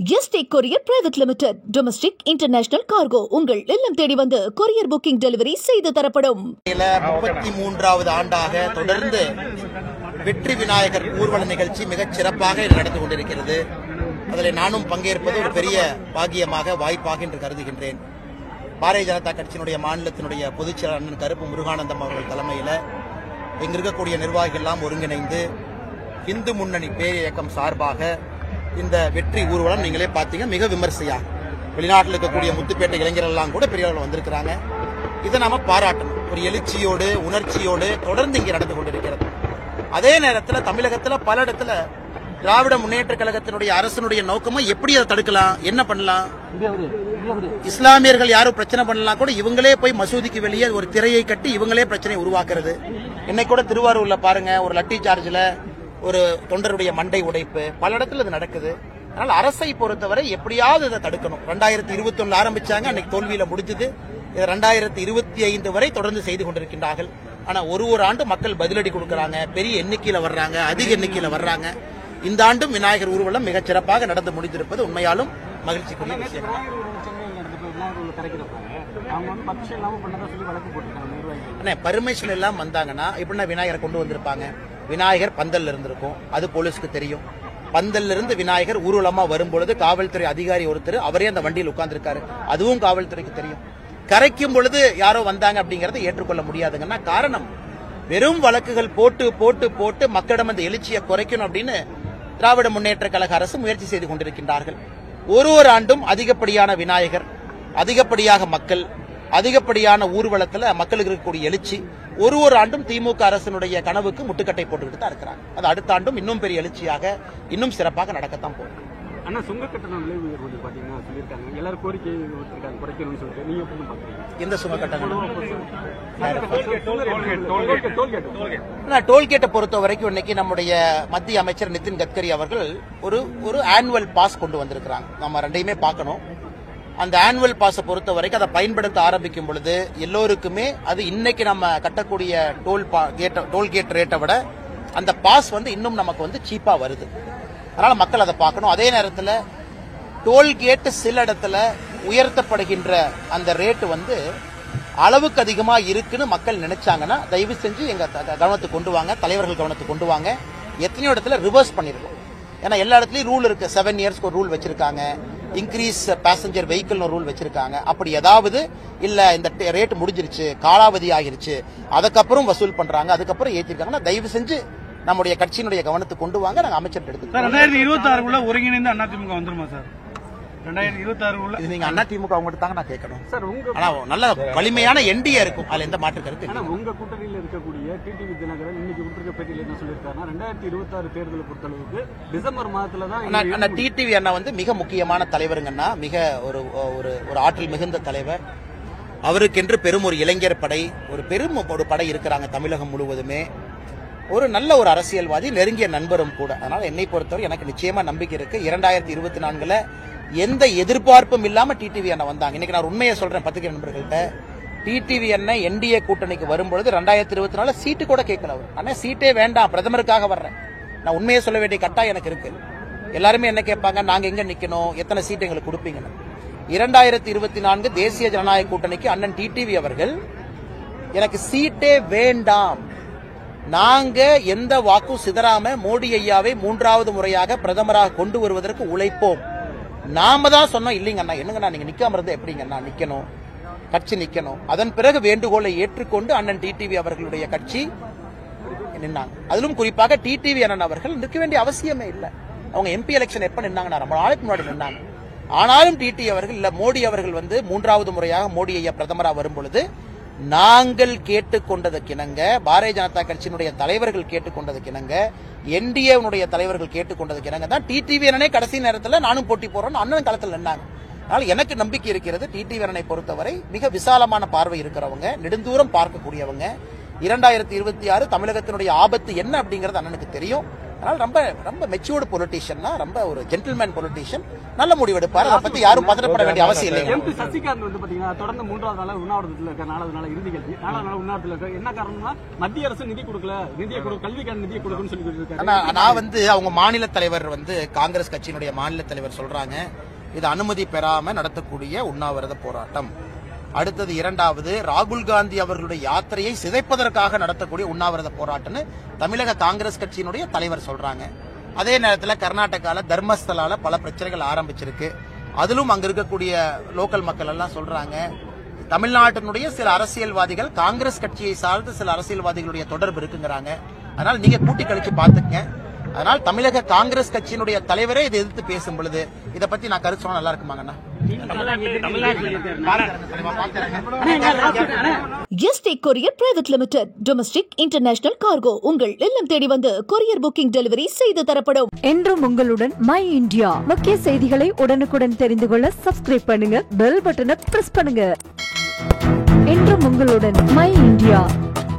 Yesterday courier private limited. Domestic international cargo உங்கள் இல்லம் தேடி வந்து கொரியர் புக்கிங் டெலிவரி செய்து தரப்படும். 33வது ஆண்டாக தொடர்ந்து வெற்றி விநாயகர் ஊர்வல நிகழ்ச்சி மிகச் சிறப்பாக நடந்து கொண்டிருக்கிறது. அதில் நானும் பங்கேற்பது ஒரு பெரிய பாக்கியமாக வாய்ப்பாக என்று கருதுகின்றேன். பாரதிய ஜனதா கட்சியினுடைய மாநிலத்தினுடைய பொதுச் செயலாளர் அண்ணன் கருப்பு முருகானந்தம் அவர்கள் தலைமையில் இங்கு இருக்கக்கூடிய நிர்வாகிகள் எல்லாம் ஒருங்கிணைந்து இந்து முன்னணி பேர் இயக்கம் சார்பாக இந்த வெற்றி ஊர்வலம் நீங்களே பார்த்தீங்க மிக விமர்சையாக வெளிநாட்டில் இருக்கக்கூடிய முத்துப்பேட்டை இளைஞர்கள் எல்லாம் கூட பெரிய அளவில் வந்திருக்கிறாங்க. இதை நாம பாராட்டணும். ஒரு எழுச்சியோடு உணர்ச்சியோடு தொடர்ந்து இங்கே நடந்து கொண்டிருக்கிறது. அதே நேரத்தில் தமிழகத்தில் பல இடத்துல திராவிட முன்னேற்ற கழகத்தினுடைய அரசனுடைய நோக்கமும் எப்படி அதை தடுக்கலாம், என்ன பண்ணலாம், இஸ்லாமியர்கள் யாரும் பிரச்சனை பண்ணலாம் கூட இவங்களே போய் மசூதிக்கு வெளியே ஒரு திரையை கட்டி இவங்களே பிரச்சனையை உருவாக்குறது. இன்னைக்கு கூட திருவாரூர்ல பாருங்க, ஒரு லட்டி சார்ஜில் ஒரு தொண்டருடைய மண்டை உடைப்பு பல இடத்துல இது நடக்குது. அதனால அரசை பொறுத்தவரை எப்படியாவது இதை தடுக்கணும். 2021 ஆரம்பிச்சாங்க, அன்னைக்கு தோல்வியில முடிஞ்சது. 2025 வரை தொடர்ந்து செய்து கொண்டிருக்கின்றார்கள். ஆனா ஒரு ஆண்டு மக்கள் பதிலடி கொடுக்கறாங்க, பெரிய எண்ணிக்கையில வர்றாங்க, அதிக எண்ணிக்கையில வர்றாங்க. இந்த ஆண்டும் விநாயகர் ஊர்வலம் மிகச் சிறப்பாக நடந்து முடிந்திருப்பது உண்மையாலும் மகிழ்ச்சிக்குரிய விஷயம். பர்மிஷன் எல்லாம் வந்தாங்கன்னா எப்படின்னா விநாயகரை கொண்டு வந்திருப்பாங்க. விநாயகர் பந்தல்ல இருந்திருக்கும், அது போலீஸ்க்கு தெரியும். பந்தல்ல இருந்து விநாயகர் ஊர்வலமா வரும்பொழுது காவல்துறை அதிகாரி ஒருத்தர் அவரே அந்த வண்டியில் உட்கார்ந்துருக்காரு, அதுவும் காவல்துறைக்கு தெரியும். கரைக்கும் பொழுது யாரோ வந்தாங்க அப்படிங்கறத ஏற்றுக்கொள்ள முடியாதுங்கன்னா காரணம் வெறும் வழக்குகள் போட்டு போட்டு போட்டு மக்களிடம் அந்த எழுச்சியை குறைக்கணும் அப்படின்னு திராவிட முன்னேற்ற கழக அரசு முயற்சி செய்து கொண்டிருக்கின்றார்கள். ஒரு ஆண்டும் அதிகப்படியான விநாயகர், அதிகப்படியாக மக்கள், அதிகப்படியான ஊர்வலத்தில் மக்களுக்கு இருக்கக்கூடிய எழுச்சி ஒரு ஆண்டும் திமுக அரசினுடைய கனவுக்கு முட்டுக்கட்டை போட்டுக்கிட்டு தான் இருக்கிறாங்க. அது அடுத்த ஆண்டும் இன்னும் பெரிய எழுச்சியாக இன்னும் சிறப்பாக நடக்கத்தான் போகும். ஆனா சுங்க கட்டணம் விலை உயர்வு பாத்தீங்கன்னா சொல்லியிருக்காங்க, எல்லாரும் கோரிக்கை குறைக்கணும்னு சொல்லிட்டு நீங்க எப்படி பாக்குறீங்க? எந்த சுங்க கட்டணம்? டோல்கேட்டை பொறுத்த வரைக்கும் இன்னைக்கு நம்முடைய மத்திய அமைச்சர் நிதின் கட்கரி அவர்கள் ஒரு ஆனுவல் பாஸ் கொண்டு வந்திருக்கிறாங்க. நம்ம ரெண்டையுமே பார்க்கணும். அந்த ஆனுவல் பாஸை பொறுத்த வரைக்கும் அதை பயன்படுத்த ஆரம்பிக்கும் பொழுது எல்லோருக்குமே அது இன்னைக்கு நம்ம கட்டக்கூடிய டோல்கேட் ரேட்டை விட அந்த பாஸ் இன்னும் நமக்கு சீப்பா வருது. அதனால மக்கள் அதை பார்க்கணும். அதே நேரத்தில் டோல்கேட் சில இடத்துல உயர்த்தப்படுகின்ற அந்த ரேட்டு அளவுக்கு அதிகமா இருக்குன்னு மக்கள் நினைச்சாங்கன்னா தயவு செஞ்சு எங்க கவனத்துக்கு கொண்டு வாங்க, தலைவர்கள் கவனத்துக்கு கொண்டு வாங்க. எத்தனையோ இடத்துல ரிவர்ஸ் பண்ணிருக்கோம். ஏன்னா எல்லா இடத்துலயும் ரூல் இருக்கு. 7 இயர்ஸ்க்கு ஒரு ரூல் வச்சிருக்காங்க, இன்க்ரீஸ் பேசஞ்சர் வெஹிக்கிள் ரூல் வச்சிருக்காங்க. அப்படி ஏதாவது இல்ல இந்த ரேட் முடிஞ்சிருச்சு, காலாவதி ஆகிருச்சு, அதுக்கப்புறம் வசூல் பண்றாங்க, அதுக்கப்புறம் ஏற்றிருக்காங்கன்னா தயவு செஞ்சு நம்முடைய கட்சியினுடைய கவனத்துக்கு கொண்டு வாங்க. நாங்க அமைச்சர் எடுத்து 2026 ஒருங்கிணைந்த அதிமுக வந்துருமா சார்? 2026 நீங்க அதிமுக அவங்க தாங்க நான் கேட்கணும் சார். ஆனா நல்ல வலிமையான என்டிஏ இருக்கும், அதுல எந்த மாற்று கருத்து இல்லை. உங்க கூட்டணியில் இருக்கக்கூடிய டிடிவி தினகரன் இன்னைக்கு கொடுத்திருக்க பேட்டியில் என்ன சொல்லியிருக்காருன்னா 2026 தேர்தலை பொறுத்தளவுக்கு டிசம்பர் மாதத்துல தான் டிடிவி அண்ணா மிக முக்கியமான தலைவருங்கன்னா, மிக ஒரு ஆற்றல் மிகுந்த தலைவர். அவருக்கென்று பெரும் ஒரு இளைஞர் படை, ஒரு படை இருக்கிறாங்க தமிழகம் முழுவதுமே. ஒரு நல்ல ஒரு அரசியல்வாதி, நெருங்கிய நண்பரும் கூட. அதனால என்னை பொறுத்தவரை எனக்கு நிச்சயமா நம்பிக்கை இருக்கு. 2024 எந்த எதிர்பார்ப்பும் இல்லாம டிடிவி அண்ணா வந்தாங்க. இன்னைக்கு நான் உண்மையை சொல்றேன் பத்திரிகை நண்பர்கள்ட்ட, டிடிவி அண்ணா என்டிஏ கூட்டணிக்கு வரும்பொழுது 2024 சீட்டு கூட கேட்கல. ஆனா சீட்டே வேண்டாம், பிரதமருக்காக வர்றேன். நான் உண்மையை சொல்ல வேண்டிய கட்டாயம் எனக்கு இருக்கு. எல்லாருமே என்ன கேட்பாங்க, நாங்க எங்க நிக்கணும், எத்தனை சீட்டு எங்களுக்கு கொடுப்பீங்கன்னு. 2024 தேசிய ஜனநாயக கூட்டணிக்கு அண்ணன் டிடிவி அவர்கள் எனக்கு சீட்டே வேண்டாம், நாங்க எந்த வாக்கும் சிதறாம மோடி ஐயாவை 3வது முறையாக பிரதமராக கொண்டு வருவதற்கு உழைப்போம். நாம தான் சொன்னோம், இல்லைங்கண்ணா என்னங்கண்ணா நீங்க நிக்காம இருந்தா எப்படிங்கண்ணா, நிக்கணும், கட்சி நிக்கணும். அதன் பிறகு வேண்டுகோளை ஏற்றுக்கொண்டு அண்ணன் டிடிவி அவர்களுடைய கட்சி நின்னாங்க. அதிலும் குறிப்பாக டிடிவி அண்ணன் அவர்கள் நிற்க வேண்டிய அவசியமே இல்லை. அவங்க எம்பி எலெக்ஷன் எப்ப நின்னாங்கன்னா ரொம்ப நாளைக்கு முன்னாடி நின்னாங்க. ஆனாலும் டிடிவி அவர்கள் இல்ல, மோடி அவர்கள் 3வது முறையாக மோடி ஐயா பிரதமராக வரும் பொழுது நாங்கள் கேட்டுக்கொண்டதுக்கிணங்க, பாரதிய ஜனதா கட்சியினுடைய தலைவர்கள் கேட்டுக்கொண்டதுக்கிணங்க, என்டிஏனுடைய தலைவர்கள் கேட்டுக்கொண்டதுக்கிணங்க தான் டிடிவி அண்ணனே கடைசி நேரத்தில் நானும் போட்டி போறோம் அண்ணன் களத்தில் நின்னாங்க. அதனால எனக்கு நம்பிக்கை இருக்கிறது. டிடிவி அண்ணனை பொறுத்தவரை மிக விசாலமான பார்வை இருக்கிறவங்க, நெடுந்தூரம் பார்க்கக்கூடியவங்க. 2026 தமிழகத்தினுடைய ஆபத்து என்ன அப்படிங்கறது அண்ணனுக்கு தெரியும். அதனால ரொம்ப ரொம்ப மெச்சூர்டு பொலிட்டீஷியன்னா, ரொம்ப ஒரு ஜென்டில்மேன் பொலிட்டீஷியன், நல்ல முடிவெடுப்பார். அதை பத்தி யாரும் பதட்டப்பட வேண்டிய அவசியம் இல்லை. எம்பி சசிகாந்த் வந்து பாத்தீங்கன்னா தொடர்ந்து 3வது நாள் உண்ணாவிரதத்தில் இருக்க, 4வது நாள் இறுதி கேள்வி, 4வது நாள் உண்ணாவிரதத்தில் இருக்க. என்ன காரணம்னா மத்திய அரசு நிதி கொடுக்கல, கல்விக்கான நிதியை கொடுக்கணும்னு சொல்லி இருக்காரு. நான் வந்து அவங்க மாநில தலைவர் வந்து காங்கிரஸ் கட்சியினுடைய மாநில தலைவர் சொல்றாங்க, இது அனுமதி பெறாம நடத்தக்கூடிய உண்ணாவிரத போராட்டம். அடுத்தது 2வது, ராகுல் காந்தி அவர்களுடைய யாத்திரையை சிதைப்பதற்காக நடத்தக்கூடிய உண்ணாவிரத போராட்டம்னு தமிழக காங்கிரஸ் கட்சியினுடைய தலைவர் சொல்றாங்க. அதே நேரத்தில் கர்நாடகால தர்மஸ்தலால பல பிரச்சனைகள் ஆரம்பிச்சிருக்கு. அதிலும் அங்க இருக்கக்கூடிய லோக்கல் மக்கள் எல்லாம் சொல்றாங்க, தமிழ்நாட்டினுடைய சில அரசியல்வாதிகள் காங்கிரஸ் கட்சியை சார்ந்து சில அரசியல்வாதிகளுடைய தொடர்பு இருக்குங்கிறாங்க. அதனால நீங்க கூட்டி கழிச்சு பாத்துக்கங்க. அதனால் தமிழக காங்கிரஸ் கட்சியினுடைய தலைவரே இதை எதிர்த்து பேசும் பொழுது இதை பத்தி நான் கருத்து சொன்னா நல்லா இருக்குமாங்கண்ணா? ST courier private limited, domestic international cargo உங்கள் இல்லம் தேடி வந்து கொரியர் புக்கிங் டெலிவரி செய்து தரப்படும். என்றும் உங்களுடன் மை இந்தியா. முக்கிய செய்திகளை உடனுக்குடன் தெரிந்து கொள்ள சப்ஸ்கிரைப் பண்ணுங்க, பெல் பட்டனை பிரஸ் பண்ணுங்க. என்றும் உங்களுடன் மை இந்தியா.